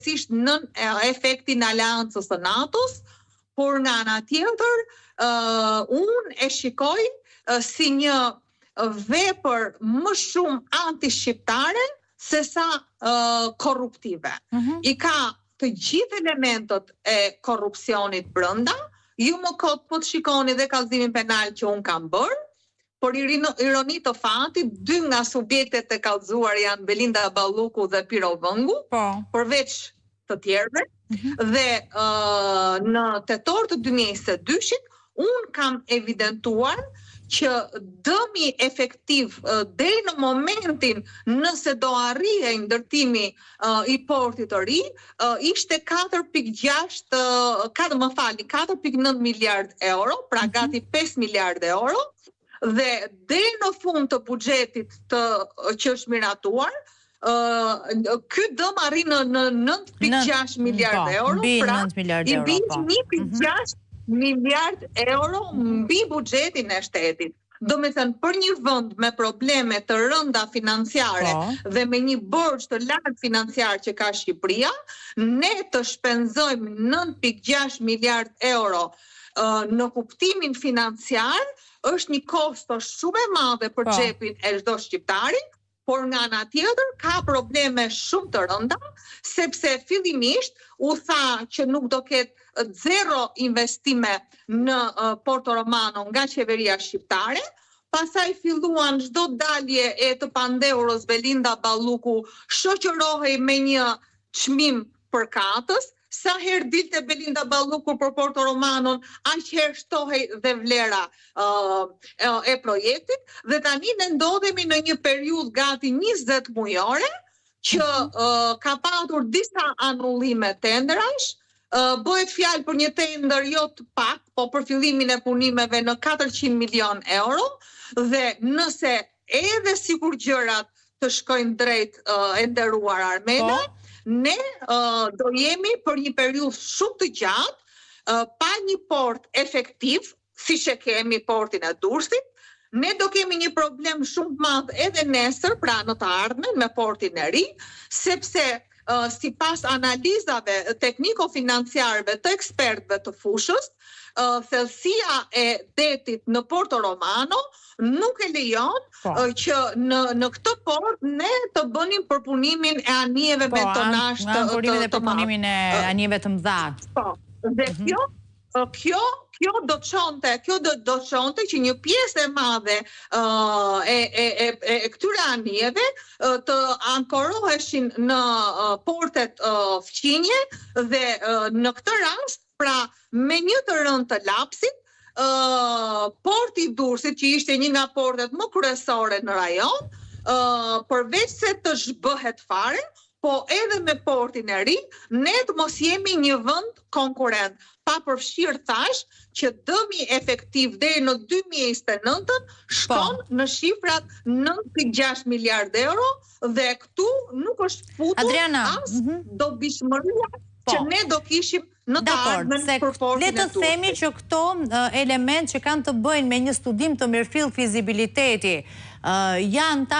përgjithsisht nën efektin aleancës së NATO-s, por nga ana tjetër, unë e shikoj si një vepër më shumë anti-shqiptare se sa korruptive. I ka të gjithë elementët e korrupsionit brenda, ju më kot po të shikoni dhe kallëzimin penal që unë kam bërë, por ironi të fatit, dy nga subjektet e kallëzuar janë Belinda Balluku dhe Piro Vëngu, përveç të tjerëve, dhe në tetor të 2022-shit, unë kam evidentuar që dëmi efektiv deri në momentin nëse do arrihej ndërtimi i portit të ri, ishte 4.9 miliard euro, pra gati 5 miliard euro, dhe deri në fund të buxhetit që është miratuar, ky dëm arrin në 9.6 miliard euro, pra i bin 1.6 miliard euro mbi buxhetin e shtetit. Do me thënë, për një vend me probleme të rënda financiare dhe me një borxh të lartë financiar që ka Shqipëria, ne të shpenzojmë 9.6 miliard euro në kuptimin financiar, është një kosto shumë e madhe për xhepin e çdo shqiptari, por nga ana tjetër ka probleme shumë të rënda, sepse fillimisht u tha që nuk do ketë zero investime në Porto Romano nga qeveria shqiptare, pastaj filluan çdo dalje e të pandeuros Belinda Balluku shoqërohej me një çmim për katës, sa herë dilte Belinda Balluku për Porto Romanon, aq herë shtohej dhe vlera e projektit, dhe tani ne ndodhemi në një periudhë gati 20 mujore, që ka patur disa anullime tenderash, bëhet fjalë për një tender jo të pak, po për fillimin e punimeve në 400 milion euro, dhe nëse edhe sikur gjërat të shkojnë drejt e nderuar Armena, ne do jemi për një periudhë shumë të gjatë, pa një port efektiv, siç e kemi portin e Durrësit, ne do kemi një problem shumë të madh edhe nesër, pra në të ardhmen me portin e ri, sepse sipas analizave tekniko-financiare të ekspertëve të fushës, thellësia e detit në Porto Romano nuk e lejon që në këtë port ne të bënim përpunimin e anijeve me tonazh të përpunimin dhe përpunimin e anijeve të mëdha. Po. Dhe kjo do të çonte që një pjesë e madhe e këtyre anijeve të ankoroheshin në portet fqinje, dhe në këtë rast, pra me një të rënd të lapsit, porti i Durrësit, që ishte një nga portet më kryesore në rajon, përveç se të zhbëhet fare, po edhe me portin e ri, ne të mos jemi një vend konkurrent. Pa përfshirë thash që dëmi efektiv deri në 2029 shkon në shifrat 9.6 miliard euro, dhe këtu nuk është futur as dobishmëria që ne do kishim në të ardhmen për portin e Durrësit. Le të themi që këto element që kanë të bëjnë me një studim të mirëfillt fizibiliteti janë